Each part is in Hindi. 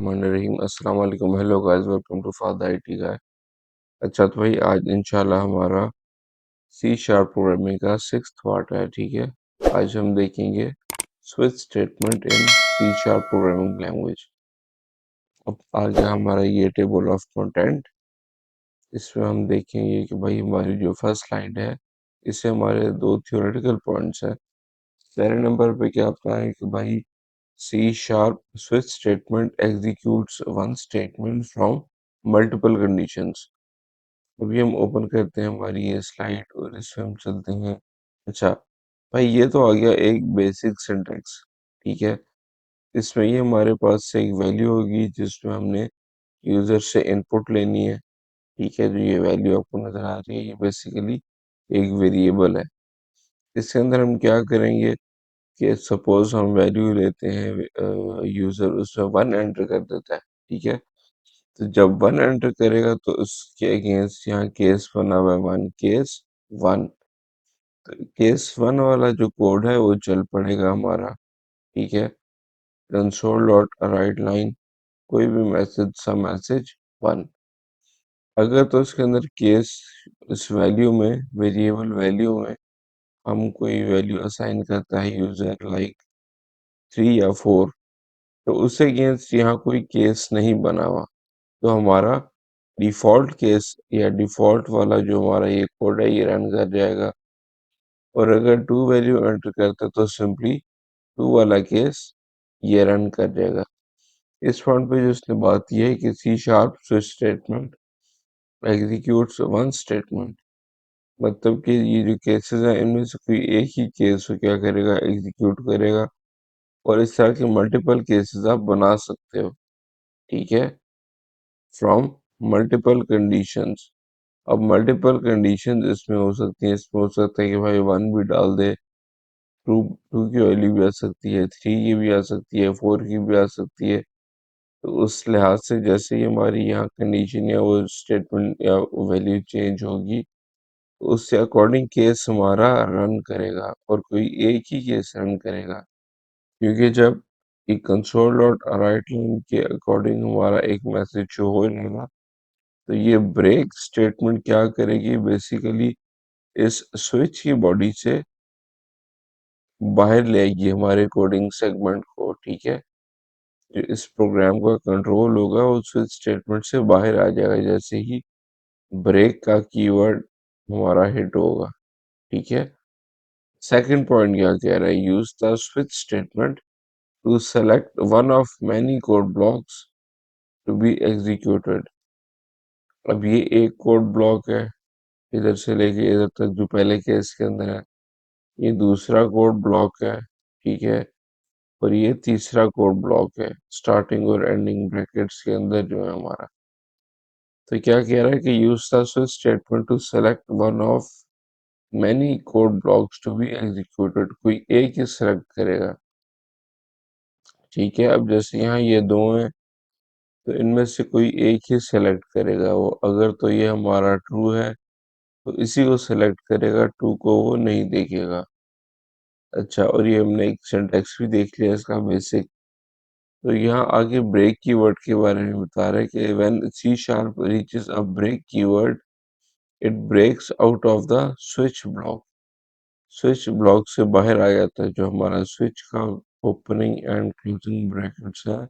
बिस्मिल्लाहिर्रहमानिर्रहीम। अस्सलाम वालेकुम। Hello guys, welcome to father IT guy. अच्छा तो भाई आज इंशाल्लाह हमारा सी शार्प प्रोग्रामिंग का सिक्स्थ पार्ट है। ठीक है, आज हम देखेंगे switch statement in C sharp programming language. अब आ गया हमारा ये टेबल ऑफ कंटेंट। इसमें हम देखेंगे कि भाई हमारी जो फर्स्ट लाइन है, इससे हमारे दो थ्योरेटिकल पॉइंट्स हैं। पहले नंबर पे क्या अपना है कि भाई C sharp switch statement executes one statement from multiple conditions। अभी हम ओपन करते हैं हमारी ये स्लाइड और इसमें हम चलते हैं। अच्छा भाई, ये तो आ गया एक बेसिक सिंटैक्स। ठीक है, इसमें ये हमारे पास से एक वैल्यू होगी जिसमें हमने यूजर से इनपुट लेनी है। ठीक है, जो ये वैल्यू आपको नजर आ रही है ये बेसिकली एक वेरिएबल है। इसके अंदर हम क्या करेंगे कि सपोज हम वैल्यू लेते हैं, यूजर उसमें वन एंटर कर देता है। ठीक है, तो जब वन एंटर करेगा तो उसके अगेंस्ट यहाँ केस बना हुआ है वन, केस वन। तो केस वन वाला जो कोड है वो चल पड़ेगा हमारा। ठीक है, कंसोल डॉट राइट लाइन कोई भी मैसेज सा मैसेज वन। अगर तो इसके अंदर केस इस वैल्यू में वेरिएबल वैल्यू में हम कोई वैल्यू असाइन करता है यूजर लाइक 3 या 4, तो उससे अगेंस्ट यहाँ कोई केस नहीं बना हुआ। तो हमारा डिफॉल्ट केस या डिफॉल्ट वाला जो हमारा ये कोड है ये रन कर जाएगा। और अगर टू वैल्यू एंटर करते तो सिंपली टू वाला केस ये रन कर जाएगा। इस पॉइंट पे जो इसने बात की है कि C sharp switch statement executes one statement, मतलब कि ये जो केसेस हैं इनमें से कोई एक ही केस को क्या करेगा, एग्जीक्यूट करेगा। और इस तरह के मल्टीपल केसेस आप बना सकते हो। ठीक है, फ्रॉम मल्टीपल कंडीशंस। अब मल्टीपल कंडीशन इसमें हो सकती है, इसमें हो सकता है कि भाई वन भी डाल दे, टू टू की वैल्यू भी आ सकती है, थ्री की भी आ सकती है, फोर की भी आ सकती है। तो उस लिहाज से जैसे ही हमारी यहाँ कंडीशन या वो स्टेटमेंट या वैल्यू चेंज होगी, तो उससे अकॉर्डिंग केस हमारा रन करेगा और कोई एक ही केस रन करेगा। क्योंकि जब एक कंसोल डॉट राइट लाइन के अकॉर्डिंग हमारा एक मैसेज शो हो जाएगा, तो ये ब्रेक स्टेटमेंट क्या करेगी, बेसिकली इस स्विच की बॉडी से बाहर ले आएगी हमारे कोडिंग सेगमेंट को। ठीक है, जो इस प्रोग्राम का कंट्रोल होगा वो स्विच स्टेटमेंट से बाहर आ जाएगा जैसे ही ब्रेक का कीवर्ड हमारा हिट होगा। ठीक है, सेकंड पॉइंट क्या कह रहा है, use the switch statement to select one of many code blocks to be executed. अब ये एक कोड ब्लॉक है इधर से लेके इधर तक जो पहले केस के अंदर है, ये दूसरा कोड ब्लॉक है। ठीक है, और ये तीसरा कोड ब्लॉक है स्टार्टिंग और एंडिंग ब्रैकेट्स के अंदर जो है हमारा। तो क्या कह रहा है कि use the switch statement to select one of many code blocks to be executed, कोई एक ही सेलेक्ट करेगा। ठीक है, अब जैसे यहाँ ये दो हैं तो इनमें से कोई एक ही सेलेक्ट करेगा वो। अगर तो ये हमारा ट्रू है तो इसी को सेलेक्ट करेगा, टू को वो नहीं देखेगा। अच्छा, और ये हमने एक सिंटैक्स भी देख लिया इसका बेसिक। तो यहाँ आगे ब्रेक कीवर्ड के बारे में बता रहे हैं कि when C sharp reaches a break keyword it breaks out of the switch block. Switch block से बाहर आ जाता है, जो हमारा स्विच का ओपनिंग एंड क्लोजिंग ब्रैकेट्स है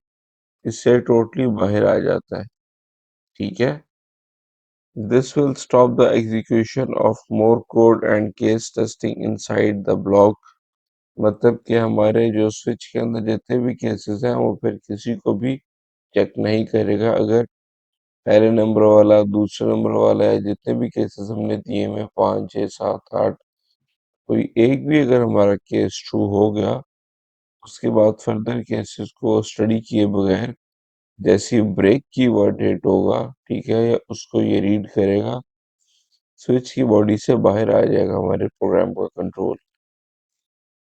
इससे टोटली बाहर आ जाता है। ठीक है, this will stop the execution of more code and case testing inside the block. मतलब कि हमारे जो स्विच के अंदर जितने भी केसेस हैं वो फिर किसी को भी चेक नहीं करेगा। अगर पहले नंबर वाला, दूसरे नंबर वाला है, जितने भी केसेस हमने दिए में 5 6 7 8, कोई एक भी अगर हमारा केस ट्रू हो गया, उसके बाद फर्दर केसेस को स्टडी किए बगैर जैसे ब्रेक की वर्ड हिट होगा, ठीक है, या उसको ये रीड करेगा, स्विच की बॉडी से बाहर आ जाएगा हमारे प्रोग्राम का कंट्रोल।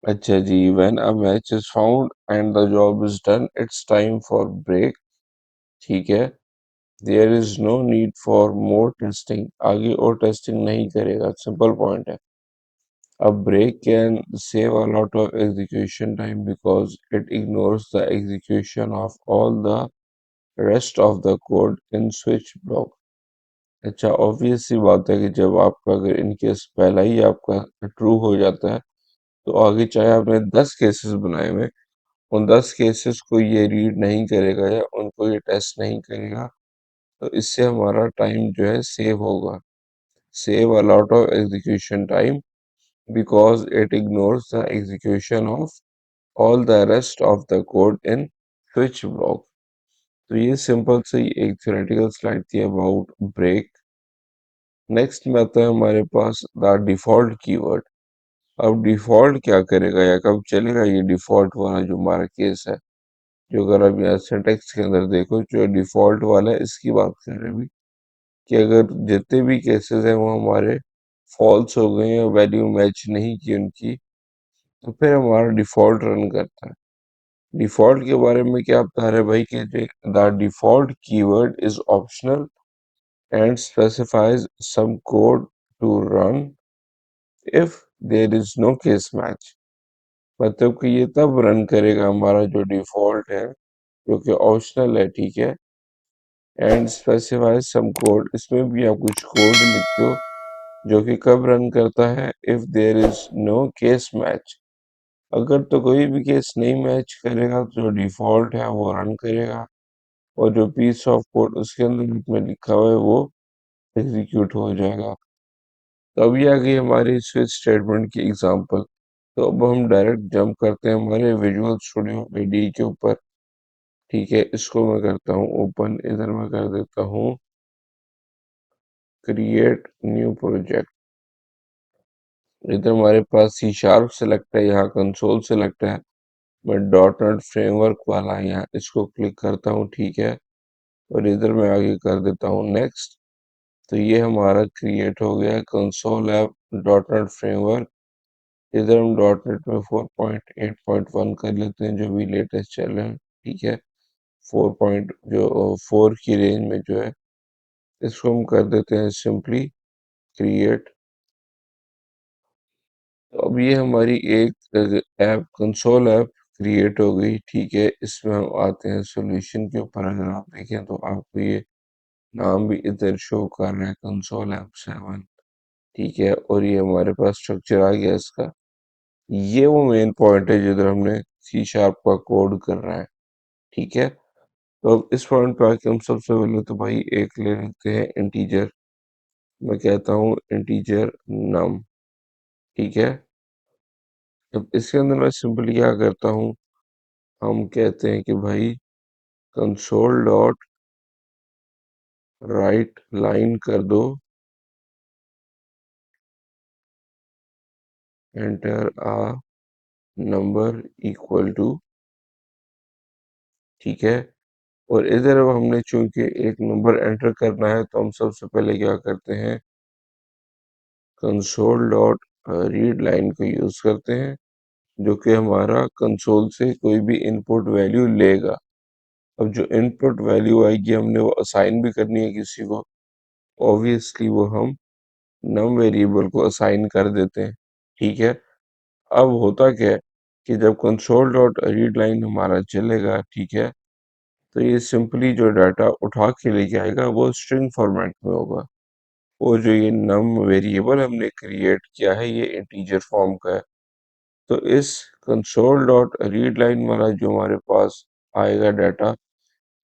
अच्छा जी, when a match is found and the job is done it's time for break. ठीक है, there is no need for more testing, आगे और टेस्टिंग नहीं करेगा, सिंपल पॉइंट है। अब break can save a lot of execution time because it ignores the execution of all the rest of the code in switch block. अच्छा, ऑब्वियस सी बात है कि जब आपका अगर इन केस पहला ही आपका ट्रू हो जाता है तो आगे चाहे आपने 10 केसेस बनाए हुए, उन 10 केसेस को ये रीड नहीं करेगा या उनको ये टेस्ट नहीं करेगा, तो इससे हमारा टाइम जो है सेव होगा, save a lot of execution time, because it ignores the execution of all the rest of the code in switch block. तो ये सिंपल सी एक थ्योरेटिकल स्लाइड थी अबाउट ब्रेक। नेक्स्ट में आता है हमारे पास द डिफॉल्ट कीवर्ड। अब डिफॉल्ट क्या करेगा या कब चलेगा, ये डिफॉल्ट वाला जो हमारा केस है, जो अगर आप यहाँ सिंटेक्स के अंदर देखो, जो डिफॉल्ट वाला है इसकी बात कर रहे हैं अभी, कि अगर जितने भी केसेस हैं वो हमारे फॉल्स हो गए या वैल्यू मैच नहीं की उनकी, तो फिर हमारा डिफॉल्ट रन करता है। डिफॉल्ट के बारे में क्या बता रहे हैं भाई कि the default keyword is optional and specifies some code to run if there is no case match. मतलब कि ये तब रन करेगा हमारा जो डिफॉल्ट है, जो कि ऑप्शनल है, ठीक है, एंड स्पेसिफाइज सम कोड, इसमें भी आप कुछ कोड लिख दो जो कि कब रन करता है, if there is no case match. अगर तो कोई भी केस नहीं मैच करेगा तो जो डिफॉल्ट है वो रन करेगा, और जो पीस ऑफ कोड उसके अंदर में लिखा हुआ है वो एग्जीक्यूट हो जाएगा। तो अभी आ गई हमारी स्विच स्टेटमेंट की एग्जांपल। तो अब हम डायरेक्ट जंप करते हैं हमारे विजुअल स्टूडियो ईडी के ऊपर। ठीक है, इसको मैं करता हूँ ओपन, इधर मैं कर देता हूँ क्रिएट न्यू प्रोजेक्ट। इधर हमारे पास सी शार्प सेलेक्ट है, यहाँ कंसोल सेलेक्ट है, मैं डॉट नेट फ्रेमवर्क वाला यहाँ इसको क्लिक करता हूँ, ठीक है, और इधर मैं आगे कर देता हूँ नेक्स्ट। तो ये हमारा क्रिएट हो गया console app dot net framework. इधर हम डॉट नेट में 4.8.1 कर लेते हैं, जो भी लेटेस्ट चल रहा है, ठीक है, 4 की रेंज में जो है, इसको हम कर देते हैं सिंपली क्रिएट। तो अब ये हमारी एक ऐप कंसोल ऐप क्रिएट हो गई, ठीक है। इसमें हम आते हैं सॉल्यूशन के ऊपर। अगर आप देखें तो आपको ये नाम भी इधर शो कर रहा है कंसोल ऐप 7, ठीक है, और ये हमारे पास स्ट्रक्चर आ गया इसका। ये वो मेन पॉइंट है जिधर हमने सी शार्प का कोड करना है, ठीक है। तो अब इस पॉइंट पे आके हम सबसे पहले तो भाई एक ले लेते हैं इंटीजर। मैं कहता हूँ इंटीजर नम, ठीक है। अब इसके अंदर मैं सिंपली क्या करता हूँ, हम कहते हैं कि भाई कंसोल डॉट राइट लाइन कर दो, enter a number equal to, ठीक है। और इधर अब हमने चूंकि एक नंबर एंटर करना है, तो हम सबसे पहले क्या करते हैं, कंसोल डॉट रीड लाइन को यूज करते हैं, जो कि हमारा कंसोल से कोई भी इनपुट वैल्यू लेगा। अब जो इनपुट वैल्यू आएगी हमने वो असाइन भी करनी है किसी को, ऑब्वियसली वो हम नम वेरिएबल को असाइन कर देते हैं, ठीक है। अब होता क्या है कि जब कंसोल डॉट रीड लाइन हमारा चलेगा, ठीक है, तो ये सिंपली जो डाटा उठा के लेके आएगा वो स्ट्रिंग फॉर्मेट में होगा। वो जो ये नम वेरिएबल हमने क्रिएट किया है ये इंटीजर फॉर्म का है। तो इस कंसोल डॉट रीड लाइन वाला जो हमारे पास आएगा डाटा,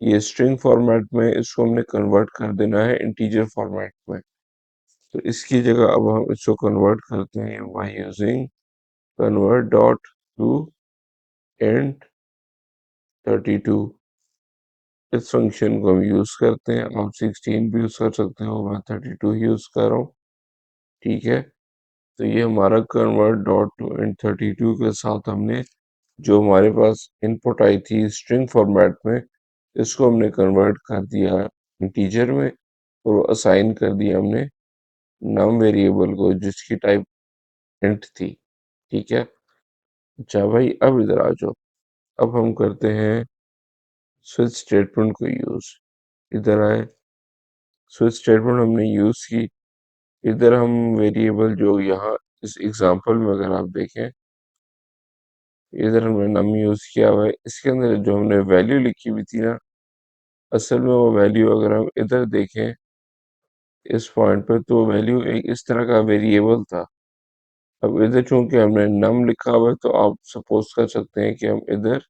ये स्ट्रिंग फॉर्मेट में, इसको हमने कन्वर्ट कर देना है इंटीजर फॉर्मेट में। तो इसकी जगह अब हम इसको कन्वर्ट करते हैं by using convert dot to int 32। इस फंक्शन को हम यूज करते हैं, आप 16 भी यूज कर सकते हो, मैं 32 यूज कर रहा हूँ, ठीक है। तो ये हमारा कन्वर्ट डॉट टू इंट 32 के साथ हमने जो हमारे पास इनपुट आई थी स्ट्रिंग फॉर्मेट में, इसको हमने कन्वर्ट कर दिया इंटीजर में, और असाइन कर दिया हमने नम वेरिएबल को जिसकी टाइप इंट थी, ठीक है। अच्छा भाई, अब इधर आ जाओ। अब हम करते हैं स्विच स्टेटमेंट को यूज। इधर आए, स्विच स्टेटमेंट हमने यूज की। इधर हम वेरिएबल जो यहाँ इस एग्जांपल में अगर आप देखें, इधर हमने नम यूज किया हुआ है, इसके अंदर जो हमने वैल्यू लिखी हुई थी ना, असल में वो वैल्यू अगर हम इधर देखें इस पॉइंट पर, तो वैल्यू एक इस तरह का वेरिएबल था। अब इधर चूंकि हमने नम लिखा हुआ है, तो आप सपोज कर सकते हैं कि हम इधर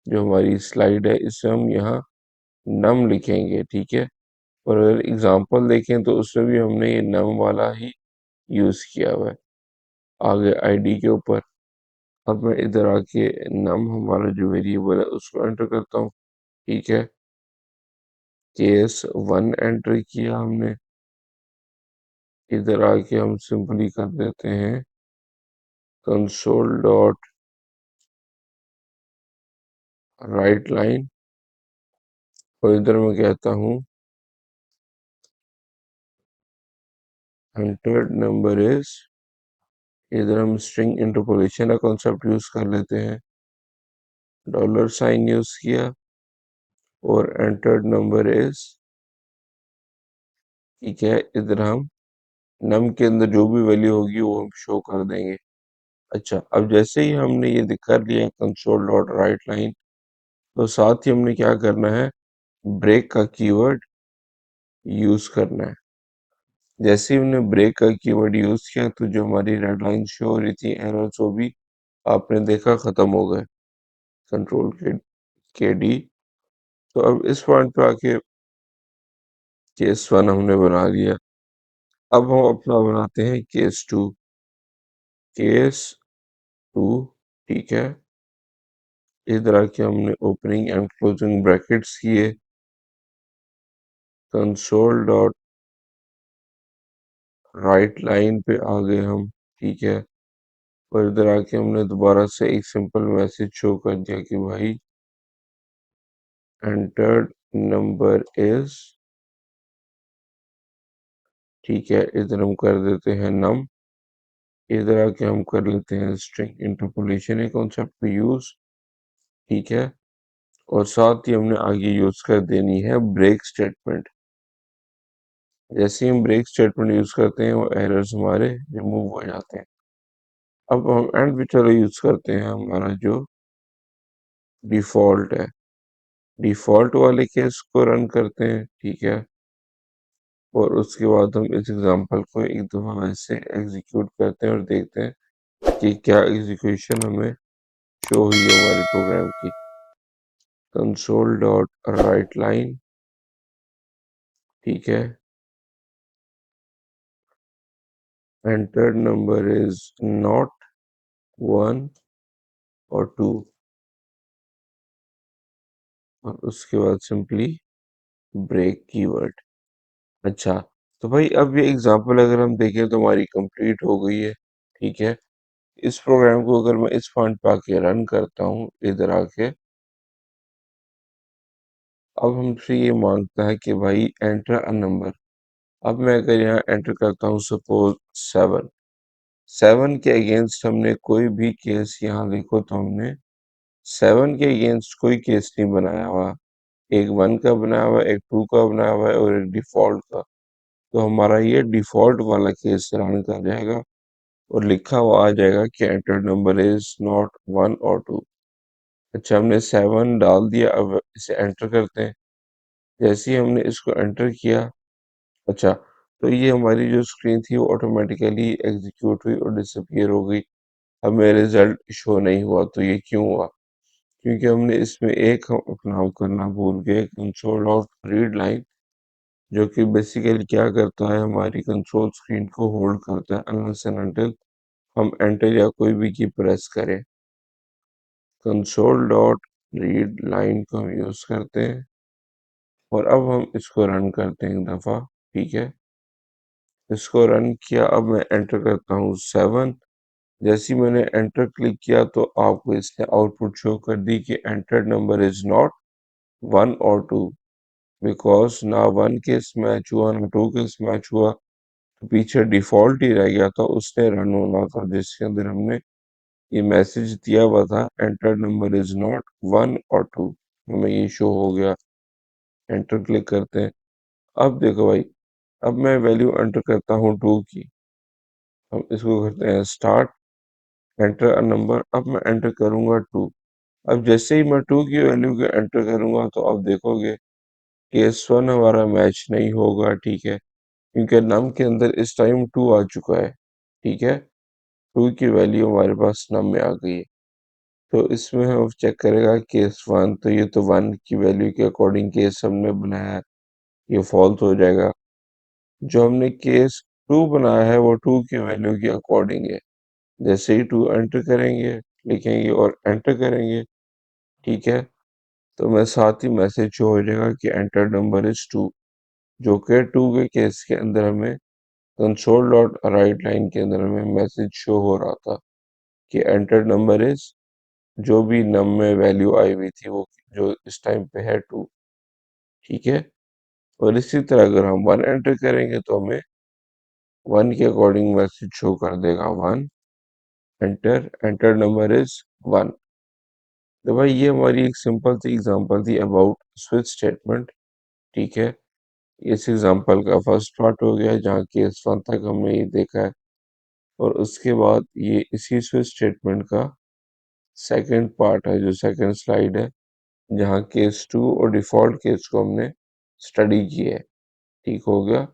जो हमारी स्लाइड है इसे हम यहाँ नम लिखेंगे, ठीक है। और अगर एग्जांपल देखें तो उसमें भी हमने ये नम वाला ही यूज किया हुआ है आगे आईडी के ऊपर। अब मैं इधर आके नम हमारा जो वेरिएबल है उसको एंटर करता हूँ, ठीक है। केस 1 एंटर किया हमने। इधर आके हम सिंपली कर देते हैं कंसोल डॉट राइट लाइन, और इधर मैं कहता हूँ एंटर्ड नंबर इज, इधर हम स्ट्रिंग इंटरपोलेशन का कॉन्सेप्ट यूज कर लेते हैं, डॉलर साइन यूज किया, और एंटर्ड नंबर इज, ठीक है। इधर हम नम के अंदर जो भी वैल्यू होगी वो हम शो कर देंगे। अच्छा, अब जैसे ही हमने ये कर लिया कंसोल डॉट राइट लाइन, तो साथ ही हमने क्या करना है, ब्रेक का कीवर्ड यूज करना है। जैसे ही हमने ब्रेक का कीवर्ड यूज किया, तो जो हमारी रेड लाइन शो हो रही थी एरर्स, वो भी आपने देखा खत्म हो गए, कंट्रोल के डी। तो अब इस पॉइंट पे आके केस 1 हमने बना लिया। अब हम अपना बनाते हैं केस 2। केस 2, ठीक है। इधर आके हमने ओपनिंग एंड क्लोजिंग ब्रैकेट्स किए, कंसोल डॉट राइट लाइन पे आ गए हम, ठीक है। और इधर आके हमने दोबारा से एक सिंपल मैसेज शो कर दिया कि भाई एंटर्ड नंबर इज, ठीक है। इधर हम कर देते हैं नम। इधर आके हम कर लेते हैं स्ट्रिंग इंटरपोलेशन के कॉन्सेप्ट पे यूज, ठीक है। और साथ ही हमने आगे यूज कर देनी है ब्रेक स्टेटमेंट। जैसे ही हम ब्रेक स्टेटमेंट यूज करते हैं, वो एरर्स हमारे रिमूव हो जाते हैं। अब हम एंड पे चलो यूज करते हैं हमारा जो डिफॉल्ट है, डिफॉल्ट वाले केस को रन करते हैं, ठीक है। और उसके बाद हम इस एग्जांपल को एक दफा वैसे एग्जीक्यूट करते हैं और देखते हैं कि क्या एग्जीक्यूशन हमें शो हुई है हमारे प्रोग्राम की। कंसोल डॉट राइट लाइन, ठीक है। एंटर्ड नंबर इज नॉट 1 और 2, और उसके बाद सिंपली ब्रेक कीवर्ड। अच्छा, तो भाई अब ये एग्जांपल अगर हम देखें तो हमारी कंप्लीट हो गई है, ठीक है। इस प्रोग्राम को अगर मैं इस पॉइंट पे आके रन करता हूँ इधर आके, अब हमसे ये मांगता है कि भाई एंटर अ नंबर। अब मैं अगर यहाँ एंटर करता हूँ सपोज 7, 7 के अगेंस्ट हमने कोई भी केस, यहाँ देखो तो हमने 7 के अगेंस्ट कोई केस नहीं बनाया हुआ। एक 1 का बनाया हुआ है, एक 2 का बनाया हुआ है, और एक डिफॉल्ट का। तो हमारा ये डिफॉल्ट वाला केस रन कर जाएगा और लिखा हुआ आ जाएगा कि एंटर नंबर इज नॉट 1 और 2। अच्छा, हमने 7 डाल दिया, अब इसे एंटर करते हैं। जैसे ही हमने इसको एंटर किया, अच्छा, तो ये हमारी जो स्क्रीन थी वो ऑटोमेटिकली एग्जीक्यूट हुई और डिसअपियर हो गई। हमें रिजल्ट शो नहीं हुआ। तो ये क्यों हुआ? क्योंकि हमने इसमें एक हम अपना करना भूल गए, कंसोल ऑफ रीड लाइन, जो कि बेसिकली क्या करता है, हमारी कंसोल स्क्रीन को होल्ड करता है अनलेस एंड अनटिल हम एंटर या कोई भी की प्रेस करें। कंसोल डॉट रीड लाइन को हम यूज करते हैं, और अब हम इसको रन करते हैं एक दफा, ठीक है। इसको रन किया, अब मैं एंटर करता हूँ 7। जैसे ही मैंने एंटर क्लिक किया, तो आपको इसने आउटपुट शो कर दी कि एंटर्ड नंबर इज नॉट 1 और 2, बिकॉज ना 1 केस मैच हुआ ना 2 केस मैच हुआ। तो पीछे डिफॉल्ट ही रह गया था, उसने रन होना था, जिसके अंदर हमने ये मैसेज दिया हुआ था एंटर्ड नंबर इज नॉट 1 और 2। हमें ये शो हो गया। एंटर क्लिक करते हैं। अब देखो भाई, अब मैं वैल्यू एंटर करता हूँ 2 की। हम इसको करते हैं स्टार्ट, एंटर अ नंबर। अब मैं एंटर करूंगा 2। अब जैसे ही मैं 2 की वैल्यू को एंटर करूंगा तो आप देखोगे केस 1 हमारा मैच नहीं होगा, ठीक है, क्योंकि नम के अंदर इस टाइम 2 आ चुका है, ठीक है, 2 की वैल्यू हमारे पास नम में आ गई है। तो इसमें हम चेक करेगा केस 1, तो ये तो 1 की वैल्यू के अकॉर्डिंग केस हमने बनाया है, ये फॉल्स हो जाएगा। जो हमने केस 2 बनाया है वो 2 की वैल्यू के अकॉर्डिंग है। जैसे ही 2 एंटर करेंगे, लिखेंगे और एंटर करेंगे, ठीक है, तो मैं साथ ही मैसेज शो हो जाएगा कि एंटर नंबर इज 2, जो कि 2 के केस के अंदर हमें कंसोल डॉट राइट लाइन के अंदर हमें मैसेज शो हो रहा था कि एंटर नंबर इज, जो भी नम में वैल्यू आई हुई थी वो जो इस टाइम पे है 2, ठीक है। और इसी तरह अगर हम 1 एंटर करेंगे तो हमें 1 के अकॉर्डिंग मैसेज शो कर देगा 1, एंटर नंबर इज 1। तो भाई ये हमारी एक सिंपल सी एग्जांपल थी अबाउट स्विच स्टेटमेंट, ठीक है। इस एग्जांपल का फर्स्ट पार्ट हो गया जहाँ केस 1 तक हमने ये देखा है, और उसके बाद ये इसी स्विच स्टेटमेंट का सेकंड पार्ट है, जो सेकंड स्लाइड है, जहाँ केस 2 और डिफॉल्ट केस को हमने स्टडी की है, ठीक हो गया।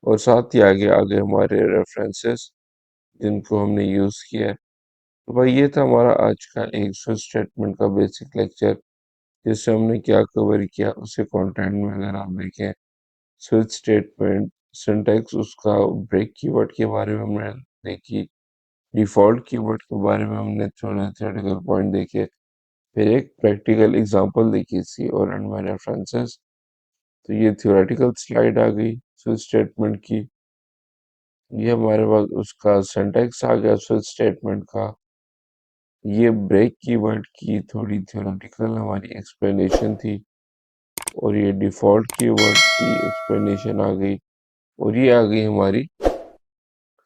और साथ ही आगे आगे हमारे रेफरेंसेस जिनको हमने यूज़ किया है। तो भाई ये था हमारा आज का एक स्विच स्टेटमेंट का बेसिक लेक्चर, जिससे हमने क्या कवर किया उसे कंटेंट में अगर आप देखें, स्विच स्टेटमेंट, सिंटैक्स उसका, ब्रेक कीवर्ड के बारे में हमने देखी, डिफ़ॉल्ट कीवर्ड के बारे में हमने थोड़े थ्योरेटिकल पॉइंट देखे, फिर एक प्रैक्टिकल एग्जांपल देखी थी और एंड में रेफरेंसेस। तो ये थ्योरेटिकल स्लाइड आ गई स्विच स्टेटमेंट की, ये हमारे पास उसका सिंटैक्स आ गया स्विच स्टेटमेंट का, ये ब्रेक कीवर्ड की थोड़ी थ्योरेटिकल हमारी एक्सप्लेनेशन थी, और ये डिफ़ॉल्ट कीवर्ड की एक्सप्लेनेशन आ गई, और ये आ गई हमारी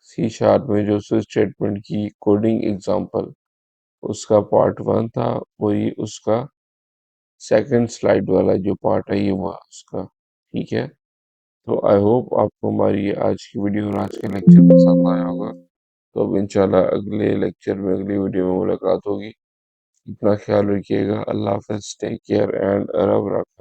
सी शार्प में जो स्विच स्टेटमेंट की कोडिंग एग्जांपल, उसका पार्ट 1 था, वही उसका सेकंड स्लाइड वाला जो पार्ट है ये हुआ उसका, ठीक है। तो आई होप आपको हमारी ये आज की वीडियो और आज का लेक्चर पसंद आया होगा। तो अब इंशाल्लाह अगले लेक्चर में, अगली वीडियो में मुलाकात होगी। अपना ख्याल रखिएगा। अल्लाह हाफ़िज़, टेक केयर एंड रब रखा।